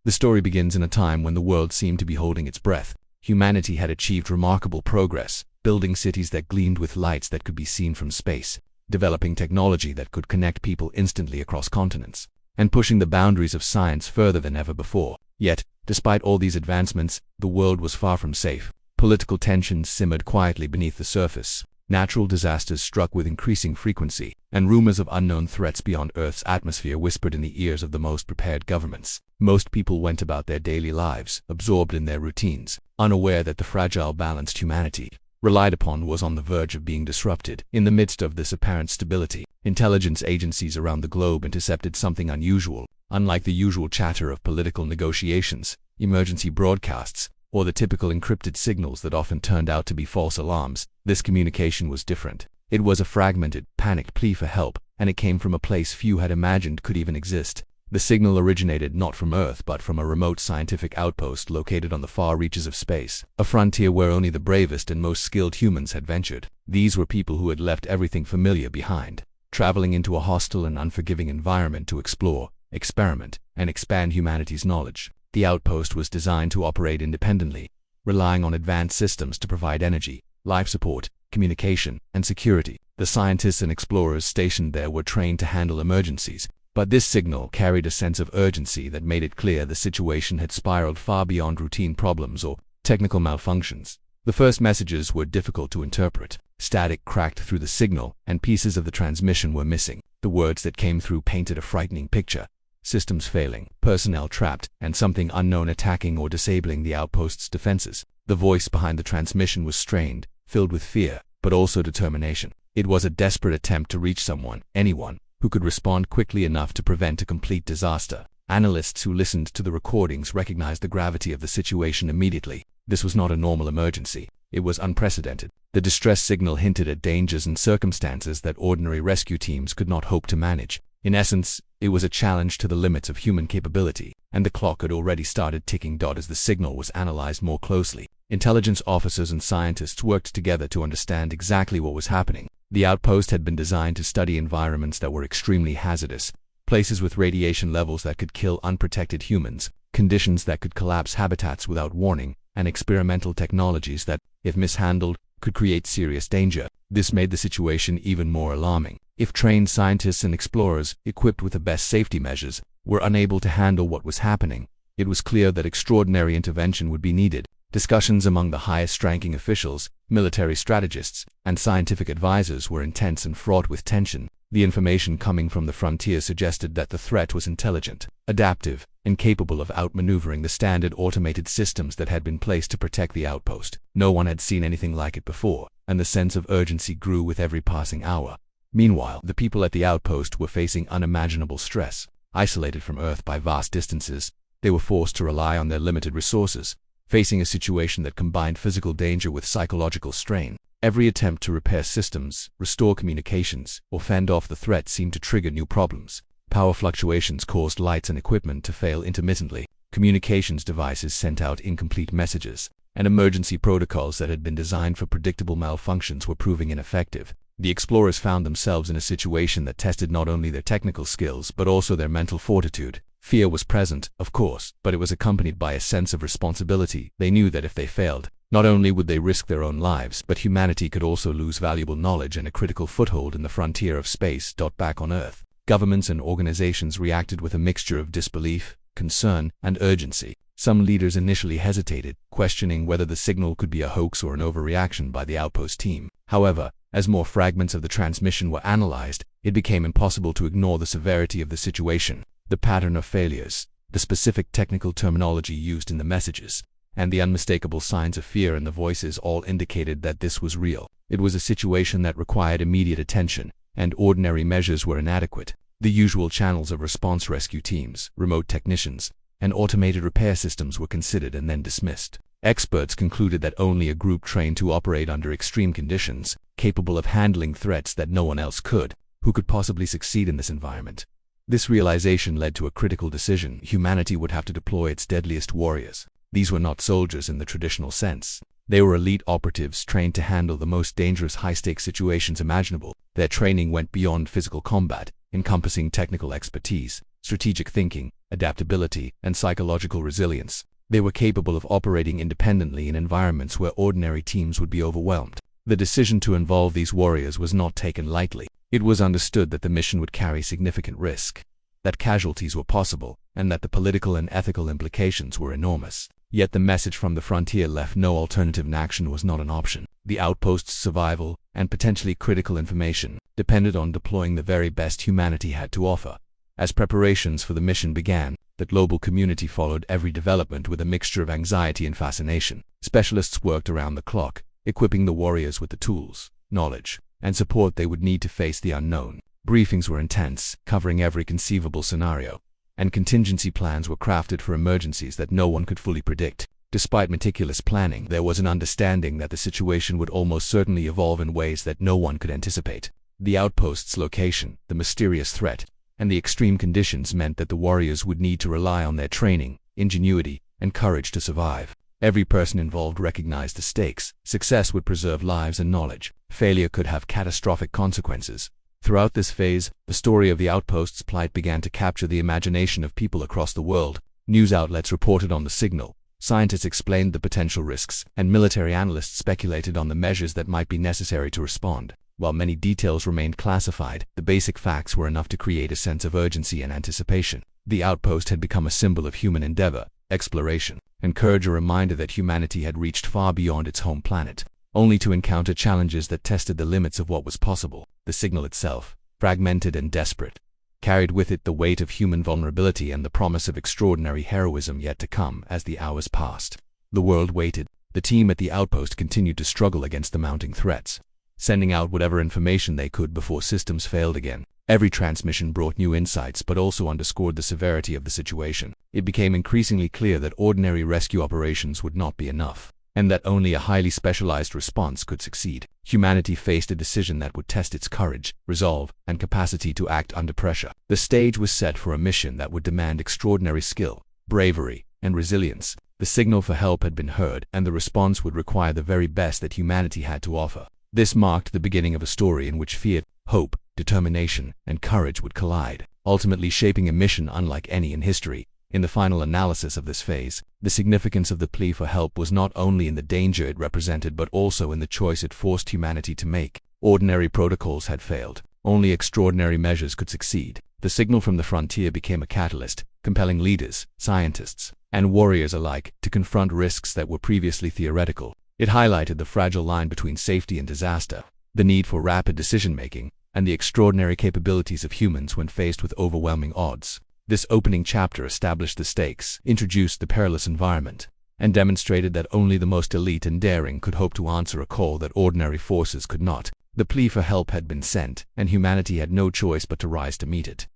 The story begins in a time when the world seemed to be holding its breath. Humanity had achieved remarkable progress, building cities that gleamed with lights that could be seen from space, developing technology that could connect people instantly across continents, and pushing the boundaries of science further than ever before. Yet, despite all these advancements, the world was far from safe. Political tensions simmered quietly beneath the surface. Natural disasters struck with increasing frequency, and rumors of unknown threats beyond Earth's atmosphere whispered in the ears of the most prepared governments. Most people went about their daily lives, absorbed in their routines, unaware that the fragile balanced humanity relied upon was on the verge of being disrupted. In the midst of this apparent stability, intelligence agencies around the globe intercepted something unusual. Unlike the usual chatter of political negotiations, emergency broadcasts, or the typical encrypted signals that often turned out to be false alarms, this communication was different. It was a fragmented, panicked plea for help, and it came from a place few had imagined could even exist. The signal originated not from Earth but from a remote scientific outpost located on the far reaches of space, a frontier where only the bravest and most skilled humans had ventured. These were people who had left everything familiar behind, traveling into a hostile and unforgiving environment to explore, experiment, and expand humanity's knowledge. The outpost was designed to operate independently, relying on advanced systems to provide energy, life support, communication, and security. The scientists and explorers stationed there were trained to handle emergencies, but this signal carried a sense of urgency that made it clear the situation had spiraled far beyond routine problems or technical malfunctions. The first messages were difficult to interpret. Static cracked through the signal, and pieces of the transmission were missing. The words that came through painted a frightening picture. Systems failing, personnel trapped, and something unknown attacking or disabling the outpost's defenses. The voice behind the transmission was strained, filled with fear, but also determination. It was a desperate attempt to reach someone, anyone, who could respond quickly enough to prevent a complete disaster. Analysts who listened to the recordings recognized the gravity of the situation immediately. This was not a normal emergency. It was unprecedented. The distress signal hinted at dangers and circumstances that ordinary rescue teams could not hope to manage. In essence, it was a challenge to the limits of human capability, and the clock had already started ticking. As the signal was analyzed more closely, intelligence officers and scientists worked together to understand exactly what was happening. The outpost had been designed to study environments that were extremely hazardous, places with radiation levels that could kill unprotected humans, conditions that could collapse habitats without warning, and experimental technologies that, if mishandled, could create serious danger. This made the situation even more alarming. If trained scientists and explorers, equipped with the best safety measures, were unable to handle what was happening, it was clear that extraordinary intervention would be needed. Discussions among the highest-ranking officials, military strategists, and scientific advisors were intense and fraught with tension. The information coming from the frontier suggested that the threat was intelligent, adaptive, and capable of outmaneuvering the standard automated systems that had been placed to protect the outpost. No one had seen anything like it before, and the sense of urgency grew with every passing hour. Meanwhile, the people at the outpost were facing unimaginable stress. Isolated from Earth by vast distances, they were forced to rely on their limited resources, facing a situation that combined physical danger with psychological strain. Every attempt to repair systems, restore communications, or fend off the threat seemed to trigger new problems. Power fluctuations caused lights and equipment to fail intermittently. Communications devices sent out incomplete messages, and emergency protocols that had been designed for predictable malfunctions were proving ineffective. The explorers found themselves in a situation that tested not only their technical skills but also their mental fortitude. Fear was present, of course, but it was accompanied by a sense of responsibility. They knew that if they failed, not only would they risk their own lives, but humanity could also lose valuable knowledge and a critical foothold in the frontier of space. Back on Earth, governments and organizations reacted with a mixture of disbelief, concern, and urgency. Some leaders initially hesitated, questioning whether the signal could be a hoax or an overreaction by the outpost team. However, as more fragments of the transmission were analyzed, it became impossible to ignore the severity of the situation. The pattern of failures, the specific technical terminology used in the messages, and the unmistakable signs of fear in the voices all indicated that this was real. It was a situation that required immediate attention, and ordinary measures were inadequate. The usual channels of response, rescue teams, remote technicians, and automated repair systems were considered and then dismissed. Experts concluded that only a group trained to operate under extreme conditions, capable of handling threats that no one else could, who could possibly succeed in this environment. This realization led to a critical decision. Humanity would have to deploy its deadliest warriors. These were not soldiers in the traditional sense. They were elite operatives trained to handle the most dangerous high-stakes situations imaginable. Their training went beyond physical combat, encompassing technical expertise, strategic thinking, adaptability, and psychological resilience. They were capable of operating independently in environments where ordinary teams would be overwhelmed. The decision to involve these warriors was not taken lightly. It was understood that the mission would carry significant risk, that casualties were possible, and that the political and ethical implications were enormous. Yet the message from the frontier left no alternative, and action was not an option. The outpost's survival, and potentially critical information, depended on deploying the very best humanity had to offer. As preparations for the mission began, the global community followed every development with a mixture of anxiety and fascination. Specialists worked around the clock, equipping the warriors with the tools, knowledge, and support they would need to face the unknown. Briefings were intense, covering every conceivable scenario, and contingency plans were crafted for emergencies that no one could fully predict. Despite meticulous planning, there was an understanding that the situation would almost certainly evolve in ways that no one could anticipate. The outpost's location, the mysterious threat, and the extreme conditions meant that the warriors would need to rely on their training, ingenuity, and courage to survive. Every person involved recognized the stakes. Success would preserve lives and knowledge. Failure could have catastrophic consequences. Throughout this phase, the story of the outpost's plight began to capture the imagination of people across the world. News outlets reported on the signal, scientists explained the potential risks, and military analysts speculated on the measures that might be necessary to respond. While many details remained classified, the basic facts were enough to create a sense of urgency and anticipation. The outpost had become a symbol of human endeavor, exploration, and courage, a reminder that humanity had reached far beyond its home planet, only to encounter challenges that tested the limits of what was possible. The signal itself, fragmented and desperate, carried with it the weight of human vulnerability and the promise of extraordinary heroism yet to come. As the hours passed, the world waited. The team at the outpost continued to struggle against the mounting threats, sending out whatever information they could before systems failed again. Every transmission brought new insights but also underscored the severity of the situation. It became increasingly clear that ordinary rescue operations would not be enough, and that only a highly specialized response could succeed. Humanity faced a decision that would test its courage, resolve, and capacity to act under pressure. The stage was set for a mission that would demand extraordinary skill, bravery, and resilience. The signal for help had been heard, and the response would require the very best that humanity had to offer. This marked the beginning of a story in which fear, hope, determination, and courage would collide, ultimately shaping a mission unlike any in history. In the final analysis of this phase, the significance of the plea for help was not only in the danger it represented but also in the choice it forced humanity to make. Ordinary protocols had failed. Only extraordinary measures could succeed. The signal from the frontier became a catalyst, compelling leaders, scientists, and warriors alike to confront risks that were previously theoretical. It highlighted the fragile line between safety and disaster, the need for rapid decision-making, and the extraordinary capabilities of humans when faced with overwhelming odds. This opening chapter established the stakes, introduced the perilous environment, and demonstrated that only the most elite and daring could hope to answer a call that ordinary forces could not. The plea for help had been sent, and humanity had no choice but to rise to meet it.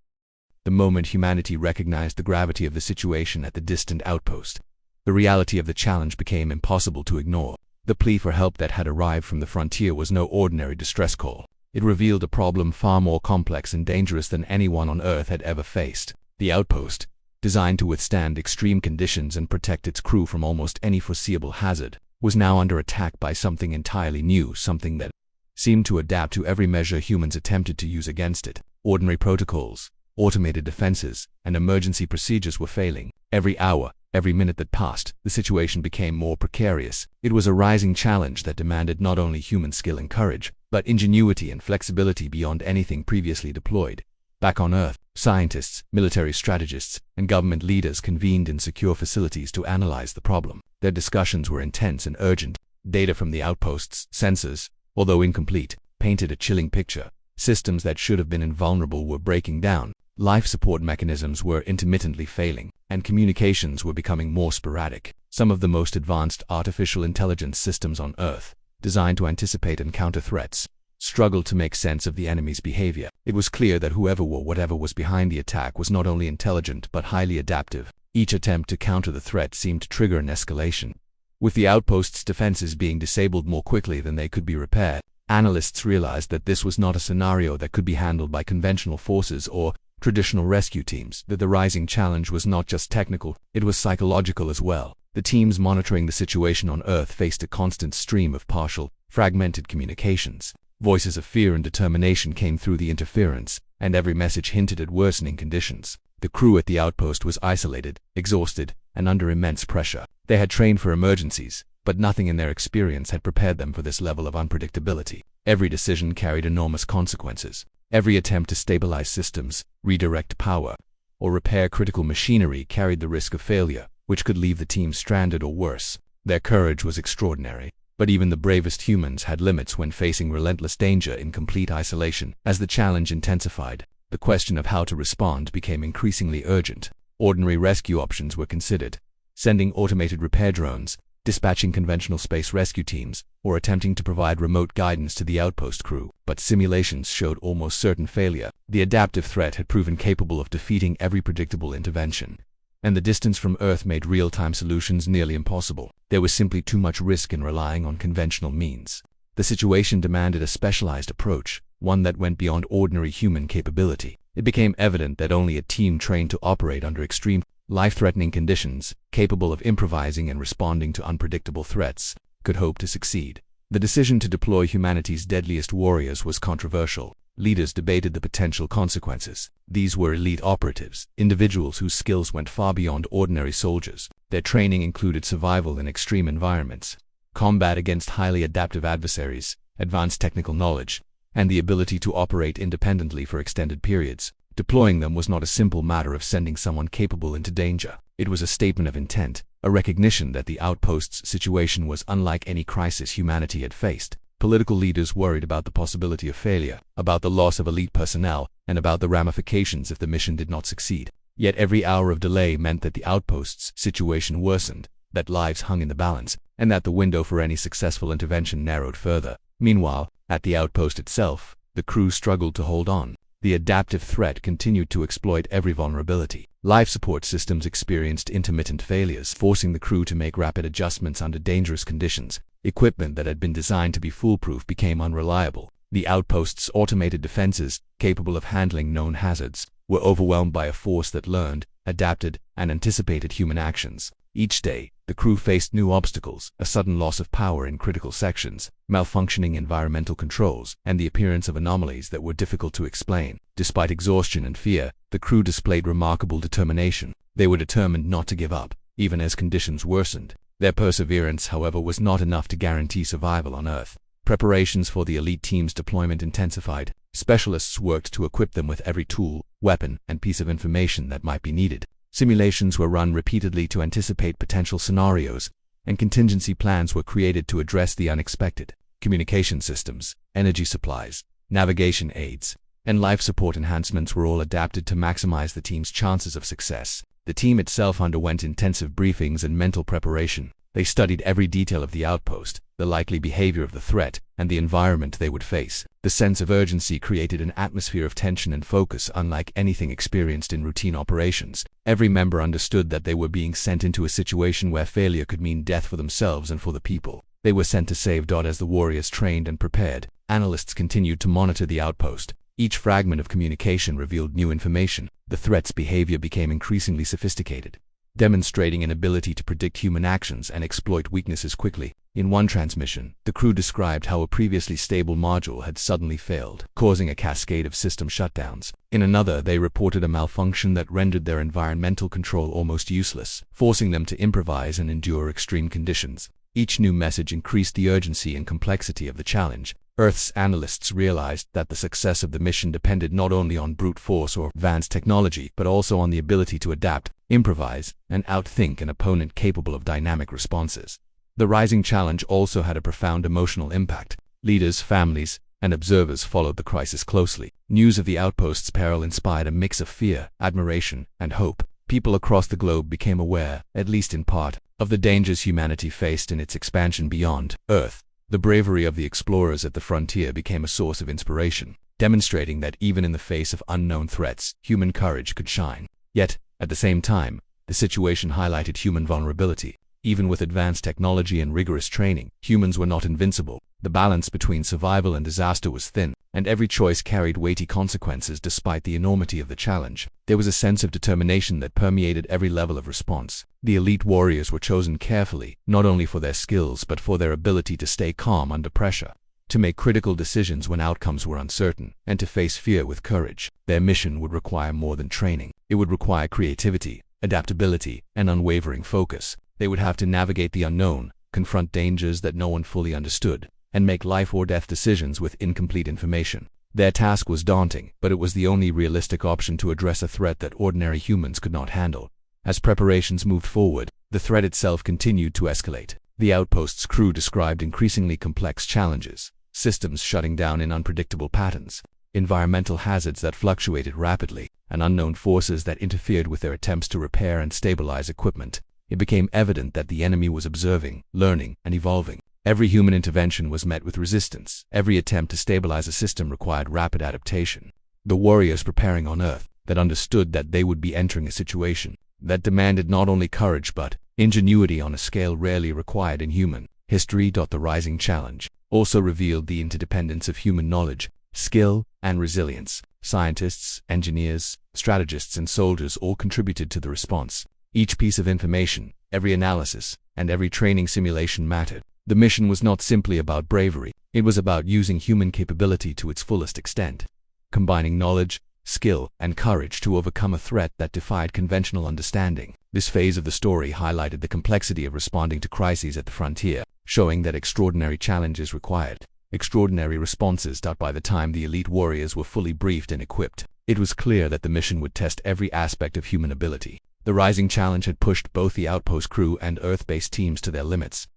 The moment humanity recognized the gravity of the situation at the distant outpost, the reality of the challenge became impossible to ignore. The plea for help that had arrived from the frontier was no ordinary distress call. It revealed a problem far more complex and dangerous than anyone on Earth had ever faced. The outpost, designed to withstand extreme conditions and protect its crew from almost any foreseeable hazard, was now under attack by something entirely new, something that seemed to adapt to every measure humans attempted to use against it. Ordinary protocols, automated defenses, and emergency procedures were failing. Every hour, every minute that passed, the situation became more precarious. It was a rising challenge that demanded not only human skill and courage, but ingenuity and flexibility beyond anything previously deployed. Back on Earth, scientists, military strategists, and government leaders convened in secure facilities to analyze the problem. Their discussions were intense and urgent. Data from the outpost's sensors, although incomplete, painted a chilling picture. Systems that should have been invulnerable were breaking down, life support mechanisms were intermittently failing, and communications were becoming more sporadic. Some of the most advanced artificial intelligence systems on Earth, designed to anticipate and counter threats, struggled to make sense of the enemy's behavior. It was clear that whoever or whatever was behind the attack was not only intelligent but highly adaptive. Each attempt to counter the threat seemed to trigger an escalation. With the outpost's defenses being disabled more quickly than they could be repaired, analysts realized that this was not a scenario that could be handled by conventional forces or traditional rescue teams. That the rising challenge was not just technical, it was psychological as well. The teams monitoring the situation on Earth faced a constant stream of partial, fragmented communications. Voices of fear and determination came through the interference, and every message hinted at worsening conditions. The crew at the outpost was isolated, exhausted, and under immense pressure. They had trained for emergencies, but nothing in their experience had prepared them for this level of unpredictability. Every decision carried enormous consequences. Every attempt to stabilize systems, redirect power, or repair critical machinery carried the risk of failure, which could leave the team stranded or worse. Their courage was extraordinary, but even the bravest humans had limits when facing relentless danger in complete isolation. As the challenge intensified, the question of how to respond became increasingly urgent. Ordinary rescue options were considered: sending automated repair drones, dispatching conventional space rescue teams, or attempting to provide remote guidance to the outpost crew. But simulations showed almost certain failure. The adaptive threat had proven capable of defeating every predictable intervention, and the distance from Earth made real-time solutions nearly impossible. There was simply too much risk in relying on conventional means. The situation demanded a specialized approach, one that went beyond ordinary human capability. It became evident that only a team trained to operate under extreme, life-threatening conditions, capable of improvising and responding to unpredictable threats, could hope to succeed. The decision to deploy humanity's deadliest warriors was controversial. Leaders debated the potential consequences. These were elite operatives, individuals whose skills went far beyond ordinary soldiers. Their training included survival in extreme environments, combat against highly adaptive adversaries, advanced technical knowledge, and the ability to operate independently for extended periods. Deploying them was not a simple matter of sending someone capable into danger. It was a statement of intent, a recognition that the outpost's situation was unlike any crisis humanity had faced. Political leaders worried about the possibility of failure, about the loss of elite personnel, and about the ramifications if the mission did not succeed. Yet every hour of delay meant that the outpost's situation worsened, that lives hung in the balance, and that the window for any successful intervention narrowed further. Meanwhile, at the outpost itself, the crew struggled to hold on. The adaptive threat continued to exploit every vulnerability. Life support systems experienced intermittent failures, forcing the crew to make rapid adjustments under dangerous conditions. Equipment that had been designed to be foolproof became unreliable. The outpost's automated defenses, capable of handling known hazards, were overwhelmed by a force that learned, adapted, and anticipated human actions. Each day, the crew faced new obstacles: a sudden loss of power in critical sections, malfunctioning environmental controls, and the appearance of anomalies that were difficult to explain. Despite exhaustion and fear, the crew displayed remarkable determination. They were determined not to give up, even as conditions worsened. Their perseverance, however, was not enough to guarantee survival on Earth. Preparations for the elite team's deployment intensified. Specialists worked to equip them with every tool, weapon, and piece of information that might be needed. Simulations were run repeatedly to anticipate potential scenarios, and contingency plans were created to address the unexpected. Communication systems, energy supplies, navigation aids, and life support enhancements were all adapted to maximize the team's chances of success. The team itself underwent intensive briefings and mental preparation. They studied every detail of the outpost, the likely behavior of the threat, and the environment they would face. The sense of urgency created an atmosphere of tension and focus unlike anything experienced in routine operations. Every member understood that they were being sent into a situation where failure could mean death for themselves and for the people. They were sent to save. As the warriors trained and prepared, analysts continued to monitor the outpost. Each fragment of communication revealed new information. The threat's behavior became increasingly sophisticated, demonstrating an ability to predict human actions and exploit weaknesses quickly. In one transmission, the crew described how a previously stable module had suddenly failed, causing a cascade of system shutdowns. In another, they reported a malfunction that rendered their environmental control almost useless, forcing them to improvise and endure extreme conditions. Each new message increased the urgency and complexity of the challenge. Earth's analysts realized that the success of the mission depended not only on brute force or advanced technology, but also on the ability to adapt, improvise, and outthink an opponent capable of dynamic responses. The rising challenge also had a profound emotional impact. Leaders, families, and observers followed the crisis closely. News of the outpost's peril inspired a mix of fear, admiration, and hope. People across the globe became aware, at least in part, of the dangers humanity faced in its expansion beyond Earth. The bravery of the explorers at the frontier became a source of inspiration, demonstrating that even in the face of unknown threats, human courage could shine. Yet, at the same time, the situation highlighted human vulnerability. Even with advanced technology and rigorous training, humans were not invincible. The balance between survival and disaster was thin, and every choice carried weighty consequences despite the enormity of the challenge. There was a sense of determination that permeated every level of response. The elite warriors were chosen carefully, not only for their skills but for their ability to stay calm under pressure. to make critical decisions when outcomes were uncertain, and to face fear with courage. Their mission would require more than training. It would require creativity, adaptability, and unwavering focus. They would have to navigate the unknown, confront dangers that no one fully understood, and make life-or-death decisions with incomplete information. Their task was daunting, but it was the only realistic option to address a threat that ordinary humans could not handle. As preparations moved forward, the threat itself continued to escalate. The outpost's crew described increasingly complex challenges, systems shutting down in unpredictable patterns, environmental hazards that fluctuated rapidly, and unknown forces that interfered with their attempts to repair and stabilize equipment. It became evident that the enemy was observing, learning, and evolving. Every human intervention was met with resistance. Every attempt to stabilize a system required rapid adaptation. The warriors preparing on Earth that understood that they would be entering a situation that demanded not only courage but ingenuity on a scale rarely required in human history. The rising challenge also revealed the interdependence of human knowledge, skill, and resilience. Scientists, engineers, strategists, and soldiers all contributed to the response. Each piece of information, every analysis, and every training simulation mattered. The mission was not simply about bravery, it was about using human capability to its fullest extent, combining knowledge, skill, and courage to overcome a threat that defied conventional understanding. This phase of the story highlighted the complexity of responding to crises at the frontier, showing that extraordinary challenges required extraordinary responses. By the time the elite warriors were fully briefed and equipped, it was clear that the mission would test every aspect of human ability. The rising challenge had pushed both the outpost crew and Earth-based teams to their limits.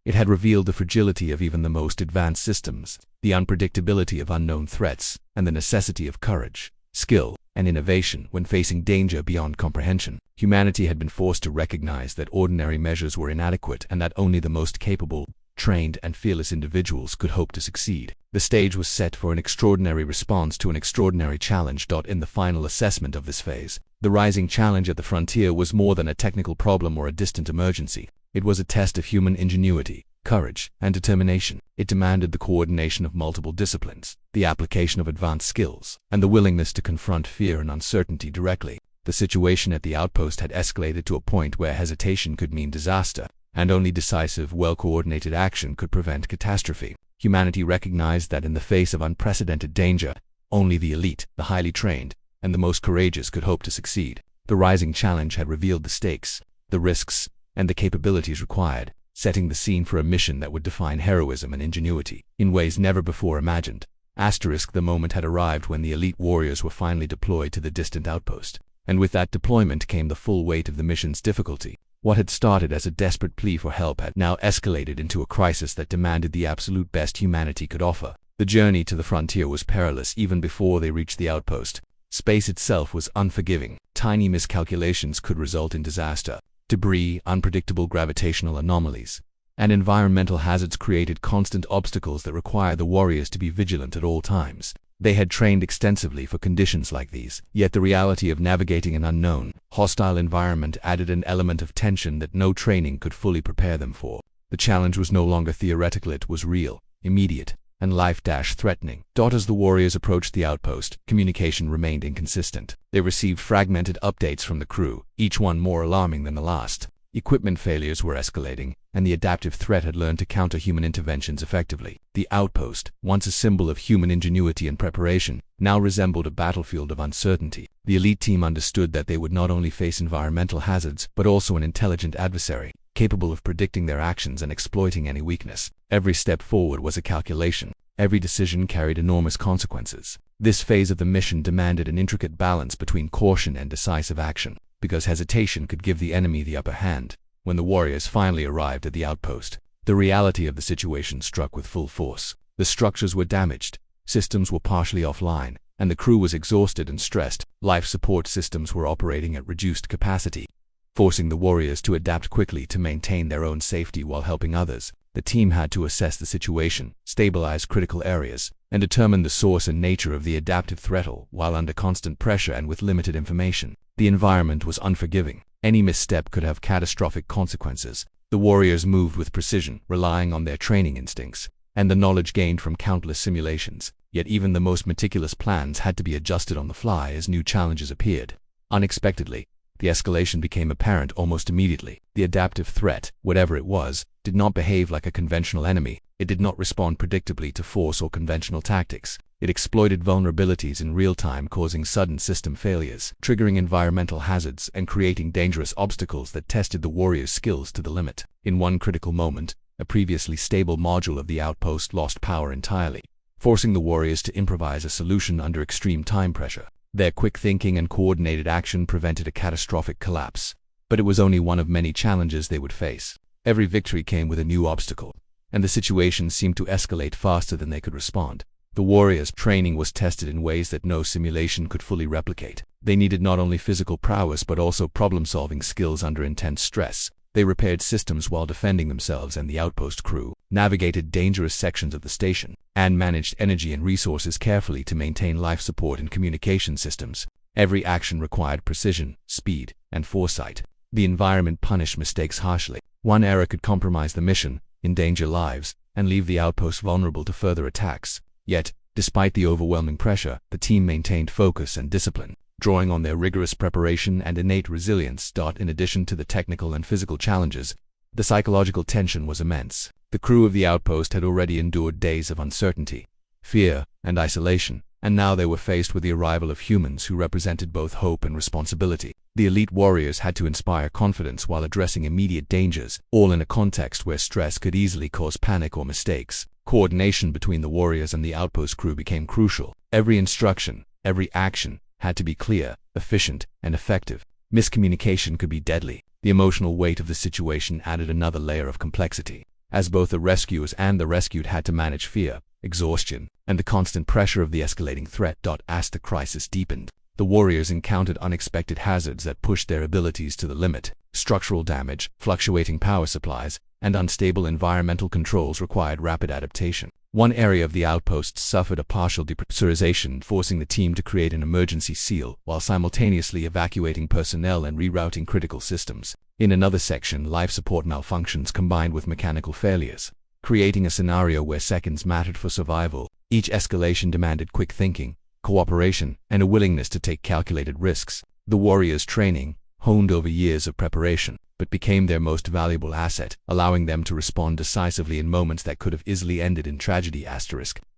It had revealed the fragility of even the most advanced systems, the unpredictability of unknown threats, and the necessity of courage, skill, and innovation when facing danger beyond comprehension. Humanity had been forced to recognize that ordinary measures were inadequate and that only the most capable, trained, and fearless individuals could hope to succeed. The stage was set for an extraordinary response to an extraordinary challenge. In the final assessment of this phase, the rising challenge at the frontier was more than a technical problem or a distant emergency. It was a test of human ingenuity, courage, and determination. It demanded the coordination of multiple disciplines, the application of advanced skills, and the willingness to confront fear and uncertainty directly. The situation at the outpost had escalated to a point where hesitation could mean disaster, and only decisive, well-coordinated action could prevent catastrophe. Humanity recognized that in the face of unprecedented danger, only the elite, the highly trained, and the most courageous could hope to succeed. The rising challenge had revealed the stakes, the risks, and the capabilities required, setting the scene for a mission that would define heroism and ingenuity in ways never before imagined. The moment had arrived when the elite warriors were finally deployed to the distant outpost, and with that deployment came the full weight of the mission's difficulty. What had started as a desperate plea for help had now escalated into a crisis that demanded the absolute best humanity could offer. The journey to the frontier was perilous even before they reached the outpost. Space itself was unforgiving. Tiny miscalculations could result in disaster. Debris, unpredictable gravitational anomalies, and environmental hazards created constant obstacles that required the warriors to be vigilant at all times. They had trained extensively for conditions like these, yet the reality of navigating an unknown, hostile environment added an element of tension that no training could fully prepare them for. The challenge was no longer theoretical, it was real, immediate, and life-threatening. As the warriors approached the outpost, communication remained inconsistent. They received fragmented updates from the crew, each one more alarming than the last. Equipment failures were escalating, and the adaptive threat had learned to counter human interventions effectively. The outpost, once a symbol of human ingenuity and preparation, now resembled a battlefield of uncertainty. The elite team understood that they would not only face environmental hazards, but also an intelligent adversary, capable of predicting their actions and exploiting any weakness. Every step forward was a calculation. Every decision carried enormous consequences. This phase of the mission demanded an intricate balance between caution and decisive action, because hesitation could give the enemy the upper hand. When the warriors finally arrived at the outpost, the reality of the situation struck with full force. The structures were damaged, systems were partially offline, and the crew was exhausted and stressed. Life support systems were operating at reduced capacity, forcing the warriors to adapt quickly to maintain their own safety while helping others. The team had to assess the situation, stabilize critical areas, and determine the source and nature of the adaptive threat, while under constant pressure and with limited information. The environment was unforgiving. Any misstep could have catastrophic consequences. The warriors moved with precision, relying on their training instincts and the knowledge gained from countless simulations. Yet even the most meticulous plans had to be adjusted on the fly as new challenges appeared. Unexpectedly, the escalation became apparent almost immediately. The adaptive threat, whatever it was, did not behave like a conventional enemy. It did not respond predictably to force or conventional tactics. It exploited vulnerabilities in real time, causing sudden system failures, triggering environmental hazards, and creating dangerous obstacles that tested the warriors' skills to the limit. In one critical moment, a previously stable module of the outpost lost power entirely, forcing the warriors to improvise a solution under extreme time pressure. Their quick thinking and coordinated action prevented a catastrophic collapse. But it was only one of many challenges they would face. Every victory came with a new obstacle, and the situation seemed to escalate faster than they could respond. The warriors' training was tested in ways that no simulation could fully replicate. They needed not only physical prowess but also problem-solving skills under intense stress. They repaired systems while defending themselves and the outpost crew, navigated dangerous sections of the station, and managed energy and resources carefully to maintain life support and communication systems. Every action required precision, speed, and foresight. The environment punished mistakes harshly. One error could compromise the mission, endanger lives, and leave the outpost vulnerable to further attacks. Yet, despite the overwhelming pressure, the team maintained focus and discipline, drawing on their rigorous preparation and innate resilience. In addition to the technical and physical challenges, the psychological tension was immense. The crew of the outpost had already endured days of uncertainty, fear, and isolation, and now they were faced with the arrival of humans who represented both hope and responsibility. The elite warriors had to inspire confidence while addressing immediate dangers, all in a context where stress could easily cause panic or mistakes. Coordination between the warriors and the outpost crew became crucial. Every instruction, every action, had to be clear, efficient, and effective. Miscommunication could be deadly. The emotional weight of the situation added another layer of complexity, as both the rescuers and the rescued had to manage fear, exhaustion, and the constant pressure of the escalating threat. As the crisis deepened, the warriors encountered unexpected hazards that pushed their abilities to the limit. Structural damage, fluctuating power supplies, and unstable environmental controls required rapid adaptation. One area of the outpost suffered a partial depressurization, forcing the team to create an emergency seal while simultaneously evacuating personnel and rerouting critical systems. In another section, life support malfunctions combined with mechanical failures, creating a scenario where seconds mattered for survival. Each escalation demanded quick thinking, cooperation, and a willingness to take calculated risks. The warriors' training, honed over years of preparation, but became their most valuable asset, allowing them to respond decisively in moments that could have easily ended in tragedy.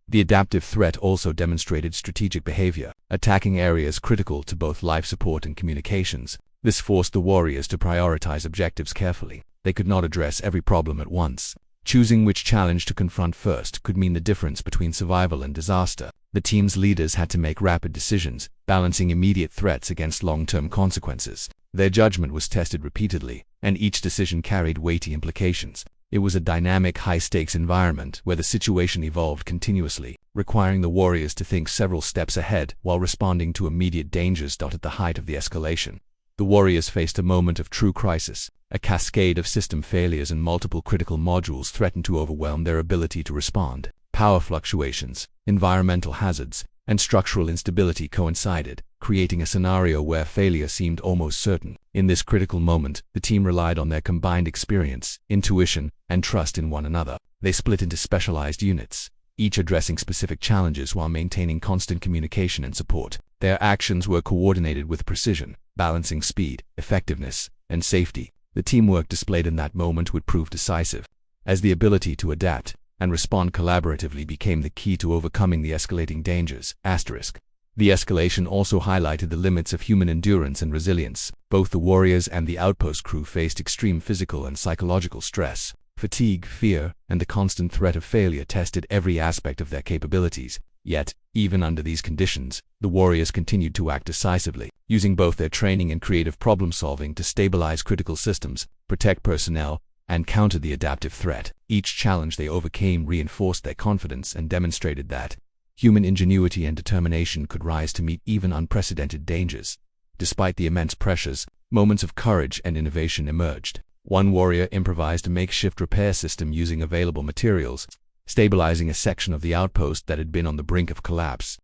The adaptive threat also demonstrated strategic behavior, attacking areas critical to both life support and communications. This forced the warriors to prioritize objectives carefully. They could not address every problem at once. Choosing which challenge to confront first could mean the difference between survival and disaster. The team's leaders had to make rapid decisions, balancing immediate threats against long-term consequences. Their judgment was tested repeatedly, and each decision carried weighty implications. It was a dynamic, high-stakes environment where the situation evolved continuously, requiring the warriors to think several steps ahead while responding to immediate dangers. At the height of the escalation, the warriors faced a moment of true crisis. A cascade of system failures and multiple critical modules threatened to overwhelm their ability to respond. Power fluctuations, environmental hazards, and structural instability coincided, creating a scenario where failure seemed almost certain. In this critical moment, the team relied on their combined experience, intuition, and trust in one another. They split into specialized units, each addressing specific challenges while maintaining constant communication and support. Their actions were coordinated with precision, balancing speed, effectiveness, and safety. The teamwork displayed in that moment would prove decisive, as the ability to adapt and respond collaboratively became the key to overcoming the escalating dangers. The escalation also highlighted the limits of human endurance and resilience. Both the warriors and the outpost crew faced extreme physical and psychological stress. Fatigue, fear, and the constant threat of failure tested every aspect of their capabilities. Yet, even under these conditions, the warriors continued to act decisively, using both their training and creative problem-solving to stabilize critical systems, protect personnel, and counter the adaptive threat. Each challenge they overcame reinforced their confidence and demonstrated that human ingenuity and determination could rise to meet even unprecedented dangers. Despite the immense pressures, moments of courage and innovation emerged. One warrior improvised a makeshift repair system using available materials, stabilizing a section of the outpost that had been on the brink of collapse.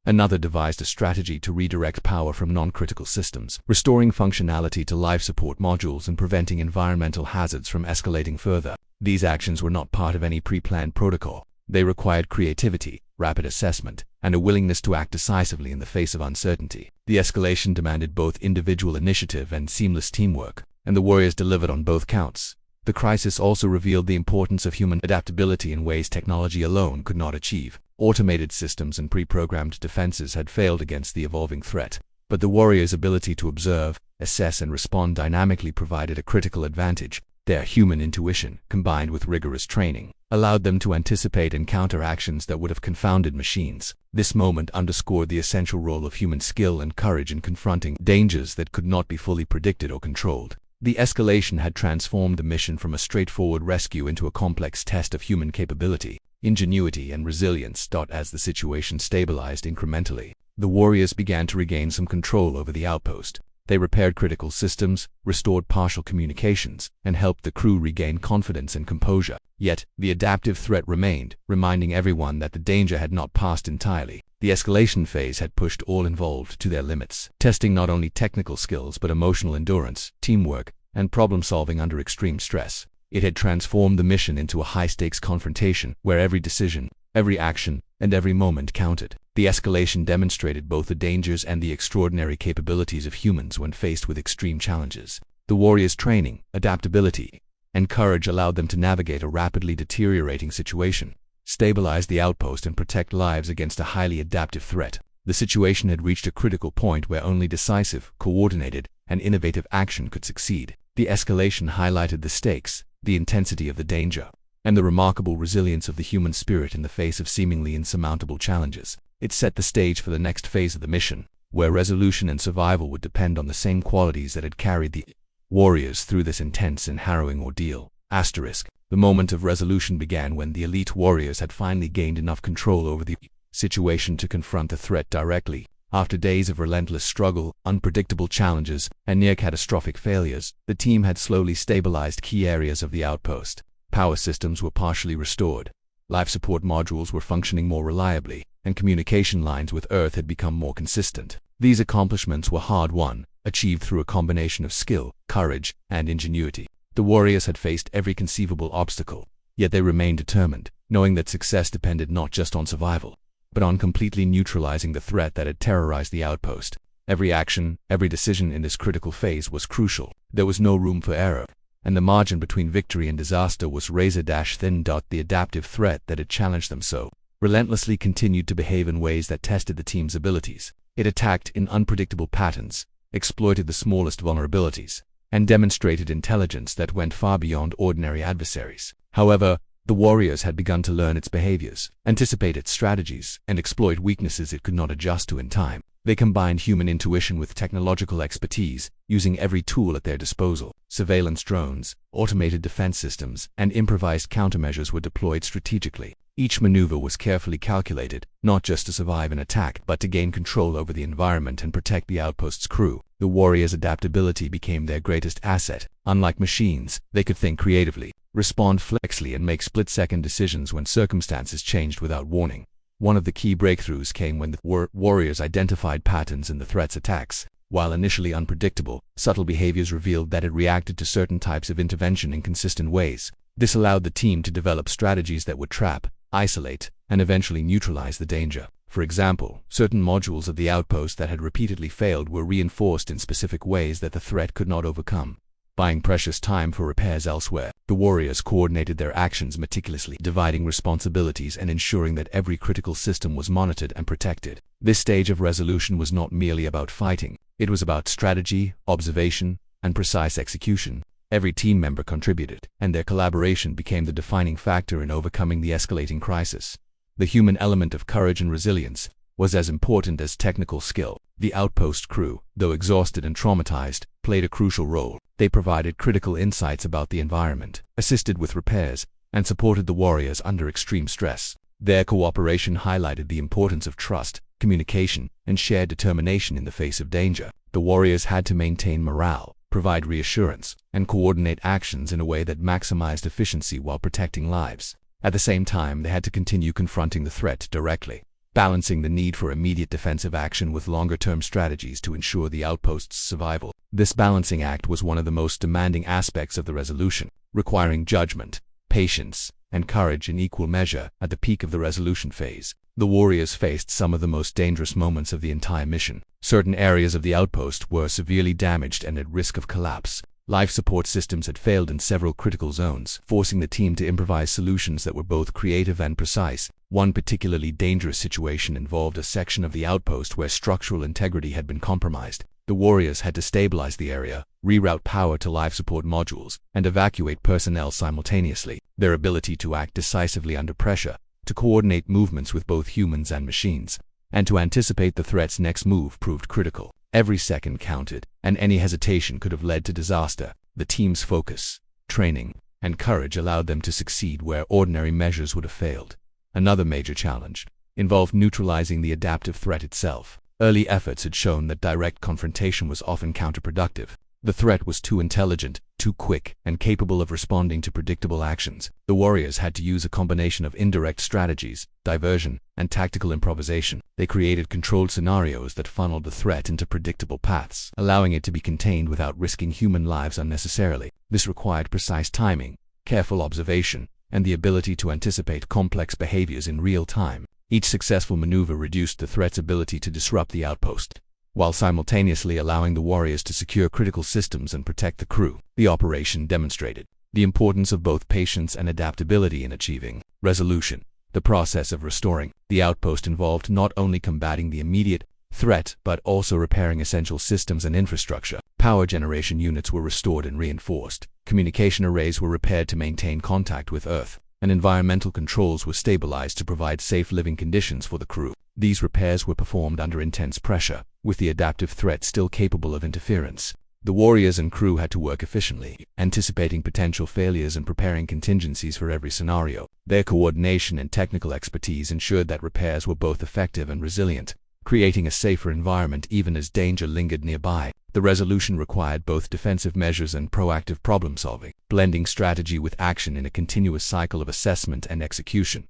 Another devised a strategy to redirect power from non-critical systems, restoring functionality to life support modules and preventing environmental hazards from escalating further. These actions were not part of any pre-planned protocol. They required creativity, rapid assessment, and a willingness to act decisively in the face of uncertainty. The escalation demanded both individual initiative and seamless teamwork, and the warriors delivered on both counts. The crisis also revealed the importance of human adaptability in ways technology alone could not achieve. Automated systems and pre-programmed defenses had failed against the evolving threat, but the warriors' ability to observe, assess, and respond dynamically provided a critical advantage. Their human intuition, combined with rigorous training, allowed them to anticipate and counter actions that would have confounded machines. This moment underscored the essential role of human skill and courage in confronting dangers that could not be fully predicted or controlled. The escalation had transformed the mission from a straightforward rescue into a complex test of human capability, ingenuity, and resilience. As the situation stabilized incrementally, the warriors began to regain some control over the outpost. They repaired critical systems, restored partial communications, and helped the crew regain confidence and composure. Yet, the adaptive threat remained, reminding everyone that the danger had not passed entirely. The escalation phase had pushed all involved to their limits, testing not only technical skills but emotional endurance, teamwork, and problem-solving under extreme stress. It had transformed the mission into a high-stakes confrontation where every decision, every action, and every moment counted. The escalation demonstrated both the dangers and the extraordinary capabilities of humans when faced with extreme challenges. The warriors' training, adaptability, and courage allowed them to navigate a rapidly deteriorating situation, stabilize the outpost, and protect lives against a highly adaptive threat. The situation had reached a critical point where only decisive, coordinated, and innovative action could succeed. The escalation highlighted the stakes, the intensity of the danger, and the remarkable resilience of the human spirit in the face of seemingly insurmountable challenges. It set the stage for the next phase of the mission, where resolution and survival would depend on the same qualities that had carried the warriors through this intense and harrowing ordeal. The moment of resolution began when the elite warriors had finally gained enough control over the situation to confront the threat directly. After days of relentless struggle, unpredictable challenges, and near-catastrophic failures, the team had slowly stabilized key areas of the outpost. Power systems were partially restored, life support modules were functioning more reliably, and communication lines with Earth had become more consistent. These accomplishments were hard-won, achieved through a combination of skill, courage, and ingenuity. The warriors had faced every conceivable obstacle, yet they remained determined, knowing that success depended not just on survival, but on completely neutralizing the threat that had terrorized the outpost. Every action, every decision in this critical phase was crucial. There was no room for error, and the margin between victory and disaster was razor-thin. The adaptive threat that had challenged them so relentlessly continued to behave in ways that tested the team's abilities. It attacked in unpredictable patterns, exploited the smallest vulnerabilities, and demonstrated intelligence that went far beyond ordinary adversaries. However, the warriors had begun to learn its behaviors, anticipate its strategies, and exploit weaknesses it could not adjust to in time. They combined human intuition with technological expertise, using every tool at their disposal. Surveillance drones, automated defense systems, and improvised countermeasures were deployed strategically. Each maneuver was carefully calculated, not just to survive an attack, but to gain control over the environment and protect the outpost's crew. The warriors' adaptability became their greatest asset. Unlike machines, they could think creatively, respond flexibly, and make split-second decisions when circumstances changed without warning. One of the key breakthroughs came when the warriors identified patterns in the threat's attacks. While initially unpredictable, subtle behaviors revealed that it reacted to certain types of intervention in consistent ways. This allowed the team to develop strategies that would trap, isolate, and eventually neutralize the danger. For example, certain modules of the outpost that had repeatedly failed were reinforced in specific ways that the threat could not overcome, buying precious time for repairs elsewhere. The warriors coordinated their actions meticulously, dividing responsibilities and ensuring that every critical system was monitored and protected. This stage of resolution was not merely about fighting. It was about strategy, observation, and precise execution. Every team member contributed, and their collaboration became the defining factor in overcoming the escalating crisis. The human element of courage and resilience was as important as technical skill. The outpost crew, though exhausted and traumatized, played a crucial role. They provided critical insights about the environment, assisted with repairs, and supported the warriors under extreme stress. Their cooperation highlighted the importance of trust, communication, and shared determination in the face of danger. The warriors had to maintain morale, provide reassurance, and coordinate actions in a way that maximized efficiency while protecting lives. At the same time, they had to continue confronting the threat directly, balancing the need for immediate defensive action with longer-term strategies to ensure the outpost's survival. This balancing act was one of the most demanding aspects of the resolution, requiring judgment, patience, and courage in equal measure. At the peak of the resolution phase, the warriors faced some of the most dangerous moments of the entire mission. Certain areas of the outpost were severely damaged and at risk of collapse. Life support systems had failed in several critical zones, forcing the team to improvise solutions that were both creative and precise. One particularly dangerous situation involved a section of the outpost where structural integrity had been compromised. The warriors had to stabilize the area, reroute power to life support modules, and evacuate personnel simultaneously. Their ability to act decisively under pressure, to coordinate movements with both humans and machines, and to anticipate the threat's next move proved critical. Every second counted, and any hesitation could have led to disaster. The team's focus, training, and courage allowed them to succeed where ordinary measures would have failed. Another major challenge involved neutralizing the adaptive threat itself. Early efforts had shown that direct confrontation was often counterproductive. The threat was too intelligent, too quick, and capable of responding to predictable actions. The warriors had to use a combination of indirect strategies, diversion, and tactical improvisation. They created controlled scenarios that funneled the threat into predictable paths, allowing it to be contained without risking human lives unnecessarily. This required precise timing, careful observation, and the ability to anticipate complex behaviors in real time. Each successful maneuver reduced the threat's ability to disrupt the outpost, while simultaneously allowing the warriors to secure critical systems and protect the crew. The operation demonstrated the importance of both patience and adaptability in achieving resolution. The process of restoring the outpost involved not only combating the immediate threat, but also repairing essential systems and infrastructure. Power generation units were restored and reinforced. Communication arrays were repaired to maintain contact with Earth, and environmental controls were stabilized to provide safe living conditions for the crew. These repairs were performed under intense pressure, with the adaptive threat still capable of interference. The warriors and crew had to work efficiently, anticipating potential failures and preparing contingencies for every scenario. Their coordination and technical expertise ensured that repairs were both effective and resilient, creating a safer environment even as danger lingered nearby. The resolution required both defensive measures and proactive problem-solving, blending strategy with action in a continuous cycle of assessment and execution.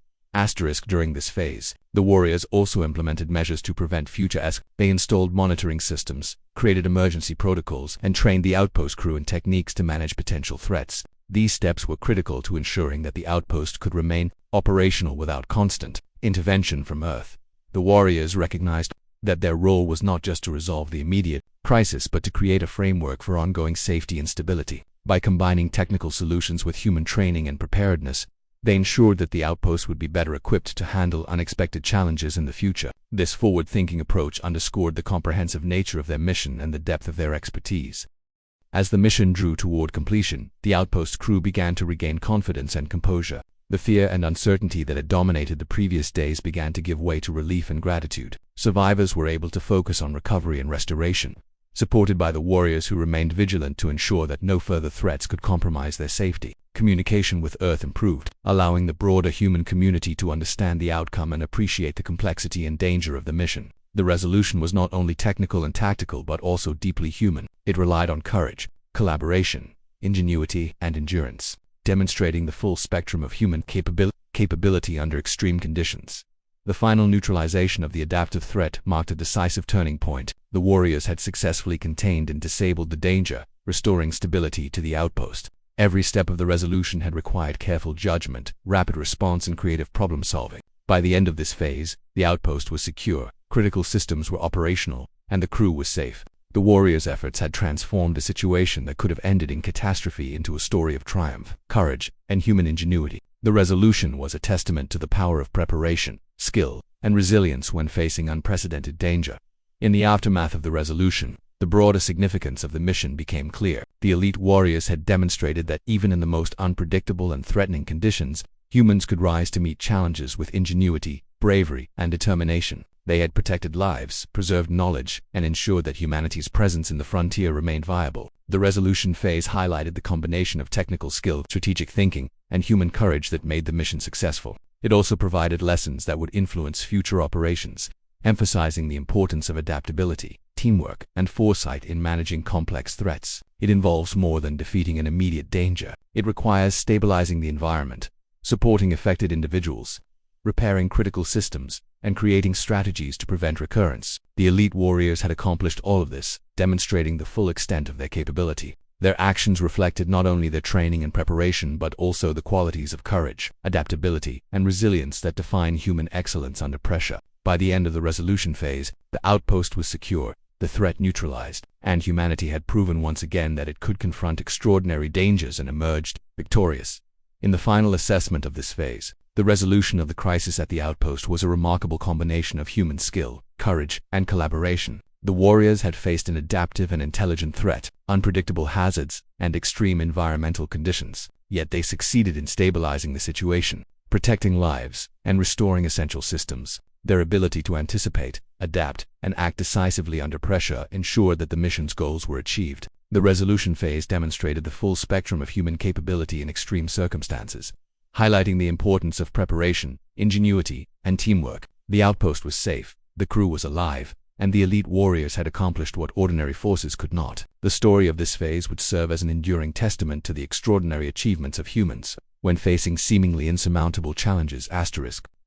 During this phase, the warriors also implemented measures to prevent future escalations. They installed monitoring systems, created emergency protocols, and trained the outpost crew in techniques to manage potential threats. These steps were critical to ensuring that the outpost could remain operational without constant intervention from Earth. The warriors recognized that their role was not just to resolve the immediate crisis but to create a framework for ongoing safety and stability. By combining technical solutions with human training and preparedness, they ensured that the outpost would be better equipped to handle unexpected challenges in the future. This forward-thinking approach underscored the comprehensive nature of their mission and the depth of their expertise. As the mission drew toward completion, the outpost crew began to regain confidence and composure. The fear and uncertainty that had dominated the previous days began to give way to relief and gratitude. Survivors were able to focus on recovery and restoration, supported by the warriors who remained vigilant to ensure that no further threats could compromise their safety. Communication with Earth improved, allowing the broader human community to understand the outcome and appreciate the complexity and danger of the mission. The resolution was not only technical and tactical but also deeply human. It relied on courage, collaboration, ingenuity, and endurance, demonstrating the full spectrum of human capability under extreme conditions. The final neutralization of the adaptive threat marked a decisive turning point. The warriors had successfully contained and disabled the danger, restoring stability to the outpost. Every step of the resolution had required careful judgment, rapid response, and creative problem-solving. By the end of this phase, the outpost was secure, critical systems were operational, and the crew was safe. The warriors' efforts had transformed a situation that could have ended in catastrophe into a story of triumph, courage, and human ingenuity. The resolution was a testament to the power of preparation, skill, and resilience when facing unprecedented danger. In the aftermath of the resolution, the broader significance of the mission became clear. The elite warriors had demonstrated that even in the most unpredictable and threatening conditions, humans could rise to meet challenges with ingenuity, bravery, and determination. They had protected lives, preserved knowledge, and ensured that humanity's presence in the frontier remained viable. The resolution phase highlighted the combination of technical skill, strategic thinking, and human courage that made the mission successful. It also provided lessons that would influence future operations, emphasizing the importance of adaptability, teamwork, and foresight in managing complex threats. It involves more than defeating an immediate danger. It requires stabilizing the environment, supporting affected individuals, repairing critical systems, and creating strategies to prevent recurrence. The elite warriors had accomplished all of this, demonstrating the full extent of their capability. Their actions reflected not only their training and preparation but also the qualities of courage, adaptability, and resilience that define human excellence under pressure. By the end of the resolution phase, the outpost was secure, the threat neutralized, and humanity had proven once again that it could confront extraordinary dangers and emerged victorious. In the final assessment of this phase, the resolution of the crisis at the outpost was a remarkable combination of human skill, courage, and collaboration. The warriors had faced an adaptive and intelligent threat, unpredictable hazards, and extreme environmental conditions, yet they succeeded in stabilizing the situation, protecting lives, and restoring essential systems. Their ability to anticipate, adapt, and act decisively under pressure ensured that the mission's goals were achieved. The resolution phase demonstrated the full spectrum of human capability in extreme circumstances, highlighting the importance of preparation, ingenuity, and teamwork. The outpost was safe, the crew was alive, and the elite warriors had accomplished what ordinary forces could not. The story of this phase would serve as an enduring testament to the extraordinary achievements of humans when facing seemingly insurmountable challenges.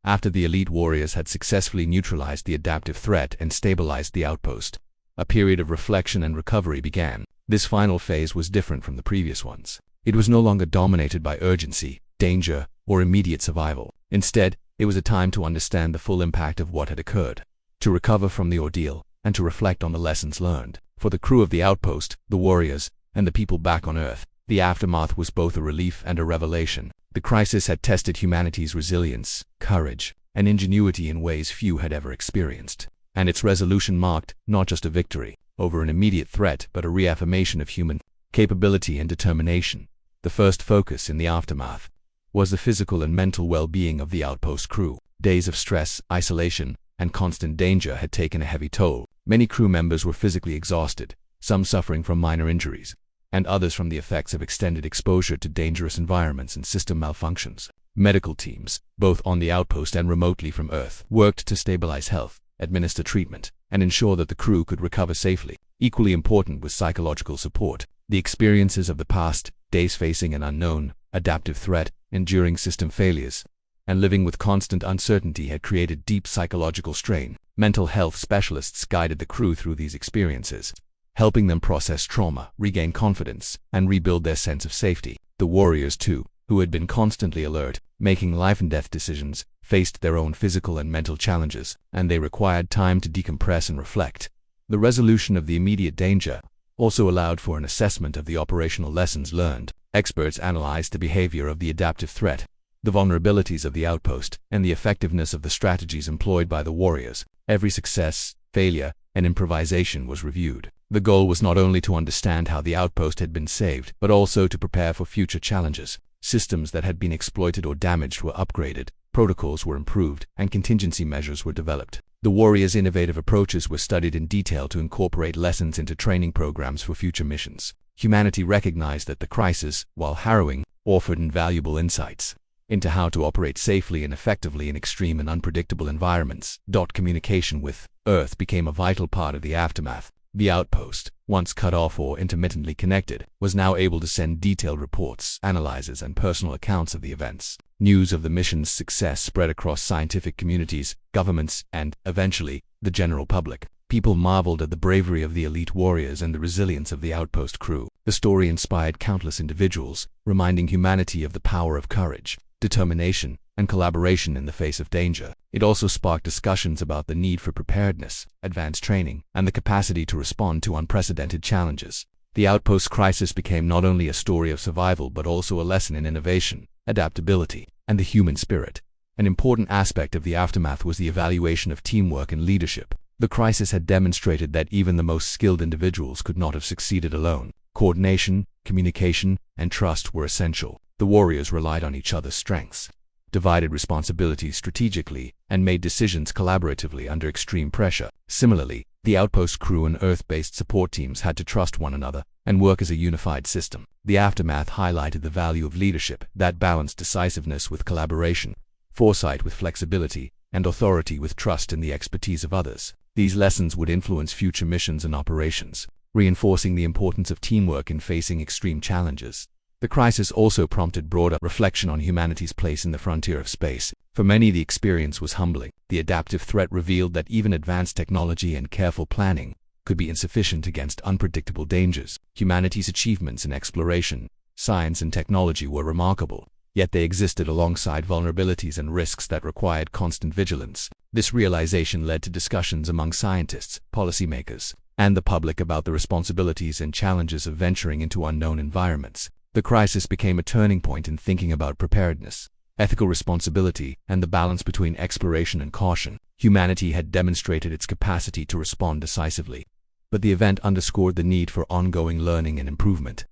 After the elite warriors had successfully neutralized the adaptive threat and stabilized the outpost, a period of reflection and recovery began. This final phase was different from the previous ones. It was no longer dominated by urgency, danger, or immediate survival. Instead, it was a time to understand the full impact of what had occurred, to recover from the ordeal, and to reflect on the lessons learned. For the crew of the outpost, the warriors, and the people back on Earth, the aftermath was both a relief and a revelation. The crisis had tested humanity's resilience, courage, and ingenuity in ways few had ever experienced, and its resolution marked not just a victory over an immediate threat but a reaffirmation of human capability and determination. The first focus in the aftermath was the physical and mental well-being of the outpost crew. Days of stress, isolation, and constant danger had taken a heavy toll. Many crew members were physically exhausted, some suffering from minor injuries, and others from the effects of extended exposure to dangerous environments and system malfunctions. Medical teams, both on the outpost and remotely from Earth, worked to stabilize health, administer treatment, and ensure that the crew could recover safely. Equally important was psychological support. The experiences of the past, days facing an unknown, adaptive threat, enduring system failures, and living with constant uncertainty had created deep psychological strain. Mental health specialists guided the crew through these experiences, helping them process trauma, regain confidence, and rebuild their sense of safety. The warriors, too, who had been constantly alert, making life-and-death decisions, faced their own physical and mental challenges, and they required time to decompress and reflect. The resolution of the immediate danger also allowed for an assessment of the operational lessons learned. Experts analyzed the behavior of the adaptive threat, the vulnerabilities of the outpost, and the effectiveness of the strategies employed by the warriors. Every success, failure, and improvisation was reviewed. The goal was not only to understand how the outpost had been saved, but also to prepare for future challenges. Systems that had been exploited or damaged were upgraded, protocols were improved, and contingency measures were developed. The warriors' innovative approaches were studied in detail to incorporate lessons into training programs for future missions. Humanity recognized that the crisis, while harrowing, offered invaluable insights into how to operate safely and effectively in extreme and unpredictable environments. Communication with Earth became a vital part of the aftermath. The outpost, once cut off or intermittently connected, was now able to send detailed reports, analyses, and personal accounts of the events. News of the mission's success spread across scientific communities, governments, and, eventually, the general public. People marveled at the bravery of the elite warriors and the resilience of the outpost crew. The story inspired countless individuals, reminding humanity of the power of courage, determination, and collaboration in the face of danger. It also sparked discussions about the need for preparedness, advanced training, and the capacity to respond to unprecedented challenges. The outpost crisis became not only a story of survival but also a lesson in innovation, adaptability, and the human spirit. An important aspect of the aftermath was the evaluation of teamwork and leadership. The crisis had demonstrated that even the most skilled individuals could not have succeeded alone. Coordination, communication, and trust were essential. The warriors relied on each other's strengths, divided responsibilities strategically, and made decisions collaboratively under extreme pressure. Similarly, the outpost crew and Earth-based support teams had to trust one another and work as a unified system. The aftermath highlighted the value of leadership that balanced decisiveness with collaboration, foresight with flexibility, and authority with trust in the expertise of others. These lessons would influence future missions and operations, reinforcing the importance of teamwork in facing extreme challenges. The crisis also prompted broader reflection on humanity's place in the frontier of space. For many, the experience was humbling. The adaptive threat revealed that even advanced technology and careful planning could be insufficient against unpredictable dangers. Humanity's achievements in exploration, science, and technology were remarkable, yet they existed alongside vulnerabilities and risks that required constant vigilance. This realization led to discussions among scientists, policymakers, and the public about the responsibilities and challenges of venturing into unknown environments. The crisis became a turning point in thinking about preparedness, ethical responsibility, and the balance between exploration and caution. Humanity had demonstrated its capacity to respond decisively, but the event underscored the need for ongoing learning and improvement.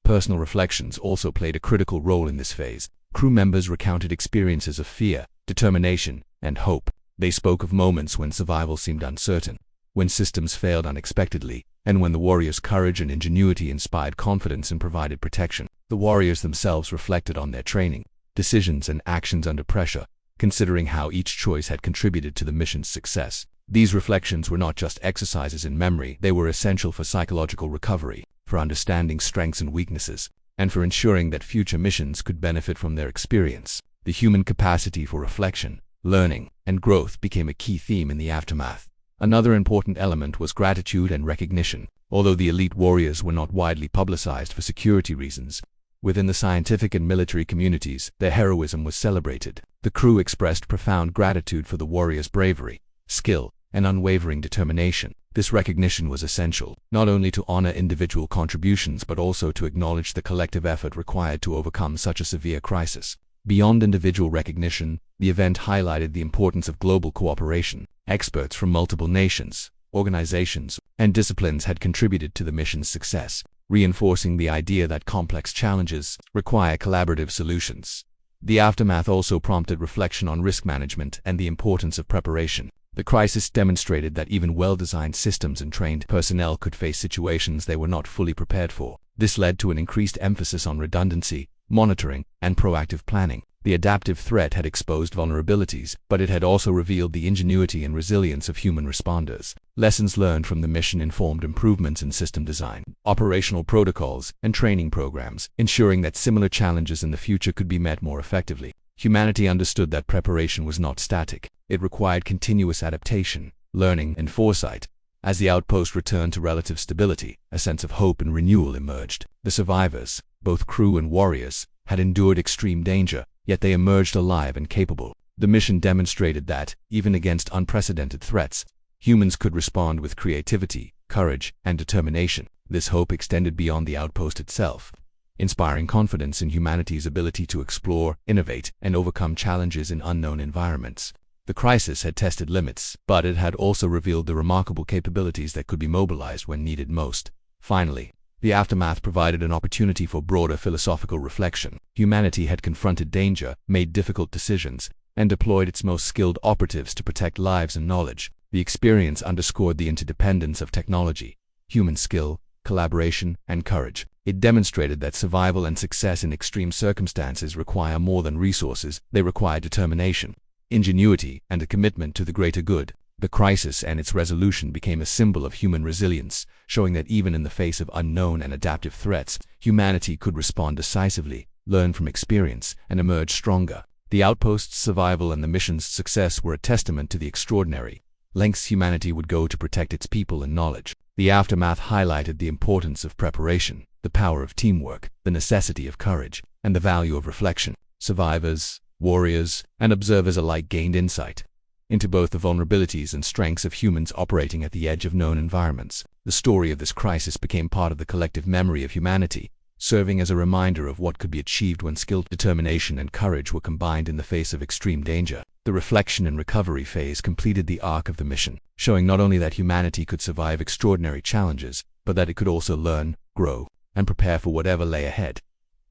Personal reflections also played a critical role in this phase. Crew members recounted experiences of fear, determination, and hope. They spoke of moments when survival seemed uncertain, when systems failed unexpectedly, and when the warriors' courage and ingenuity inspired confidence and provided protection. The warriors themselves reflected on their training, decisions, and actions under pressure, considering how each choice had contributed to the mission's success. These reflections were not just exercises in memory, they were essential for psychological recovery, for understanding strengths and weaknesses, and for ensuring that future missions could benefit from their experience. The human capacity for reflection, learning, and growth became a key theme in the aftermath. Another important element was gratitude and recognition. Although the elite warriors were not widely publicized for security reasons, within the scientific and military communities, their heroism was celebrated. The crew expressed profound gratitude for the warriors' bravery, skill, and unwavering determination. This recognition was essential, not only to honor individual contributions but also to acknowledge the collective effort required to overcome such a severe crisis. Beyond individual recognition, the event highlighted the importance of global cooperation. Experts from multiple nations, organizations, and disciplines had contributed to the mission's success, reinforcing the idea that complex challenges require collaborative solutions. The aftermath also prompted reflection on risk management and the importance of preparation. The crisis demonstrated that even well-designed systems and trained personnel could face situations they were not fully prepared for. This led to an increased emphasis on redundancy, monitoring, and proactive planning. The adaptive threat had exposed vulnerabilities, but it had also revealed the ingenuity and resilience of human responders. Lessons learned from the mission informed improvements in system design, operational protocols, and training programs, ensuring that similar challenges in the future could be met more effectively. Humanity understood that preparation was not static. It required continuous adaptation, learning, and foresight. As the outpost returned to relative stability, a sense of hope and renewal emerged. The survivors, both crew and warriors, had endured extreme danger, yet they emerged alive and capable. The mission demonstrated that, even against unprecedented threats, humans could respond with creativity, courage, and determination. This hope extended beyond the outpost itself, inspiring confidence in humanity's ability to explore, innovate, and overcome challenges in unknown environments. The crisis had tested limits, but it had also revealed the remarkable capabilities that could be mobilized when needed most. Finally, the aftermath provided an opportunity for broader philosophical reflection. Humanity had confronted danger, made difficult decisions, and deployed its most skilled operatives to protect lives and knowledge. The experience underscored the interdependence of technology, human skill, collaboration, and courage. It demonstrated that survival and success in extreme circumstances require more than resources, they require determination, ingenuity, and a commitment to the greater good. The crisis and its resolution became a symbol of human resilience, showing that even in the face of unknown and adaptive threats, humanity could respond decisively, learn from experience, and emerge stronger. The outpost's survival and the mission's success were a testament to the extraordinary lengths humanity would go to protect its people and knowledge. The aftermath highlighted the importance of preparation, the power of teamwork, the necessity of courage, and the value of reflection. Survivors, warriors, and observers alike gained insight into both the vulnerabilities and strengths of humans operating at the edge of known environments. The story of this crisis became part of the collective memory of humanity, serving as a reminder of what could be achieved when skill, determination, and courage were combined in the face of extreme danger. The reflection and recovery phase completed the arc of the mission, showing not only that humanity could survive extraordinary challenges, but that it could also learn, grow, and prepare for whatever lay ahead.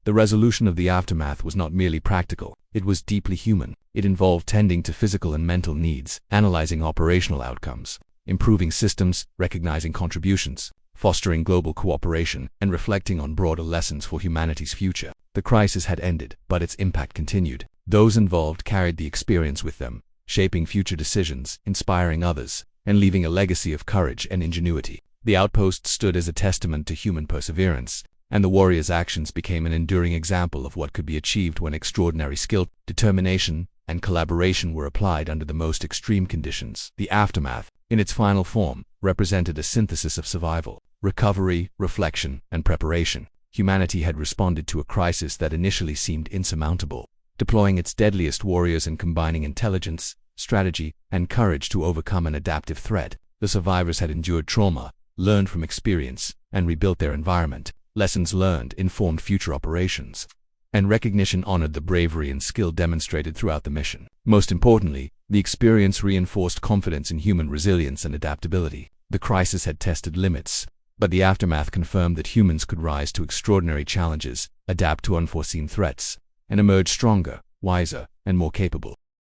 The resolution of the aftermath was not merely practical, it was deeply human. It involved tending to physical and mental needs, analyzing operational outcomes, improving systems, recognizing contributions, fostering global cooperation, and reflecting on broader lessons for humanity's future. The crisis had ended, but its impact continued. Those involved carried the experience with them, shaping future decisions, inspiring others, and leaving a legacy of courage and ingenuity. The outpost stood as a testament to human perseverance, and the warrior's actions became an enduring example of what could be achieved when extraordinary skill, determination, and collaboration were applied under the most extreme conditions. The aftermath, in its final form, represented a synthesis of survival, recovery, reflection, and preparation. Humanity had responded to a crisis that initially seemed insurmountable, deploying its deadliest warriors and combining intelligence, strategy, and courage to overcome an adaptive threat. The survivors had endured trauma, learned from experience, and rebuilt their environment. Lessons learned informed future operations, and recognition honored the bravery and skill demonstrated throughout the mission. Most importantly, the experience reinforced confidence in human resilience and adaptability. The crisis had tested limits, but the aftermath confirmed that humans could rise to extraordinary challenges, adapt to unforeseen threats, and emerge stronger, wiser, and more capable.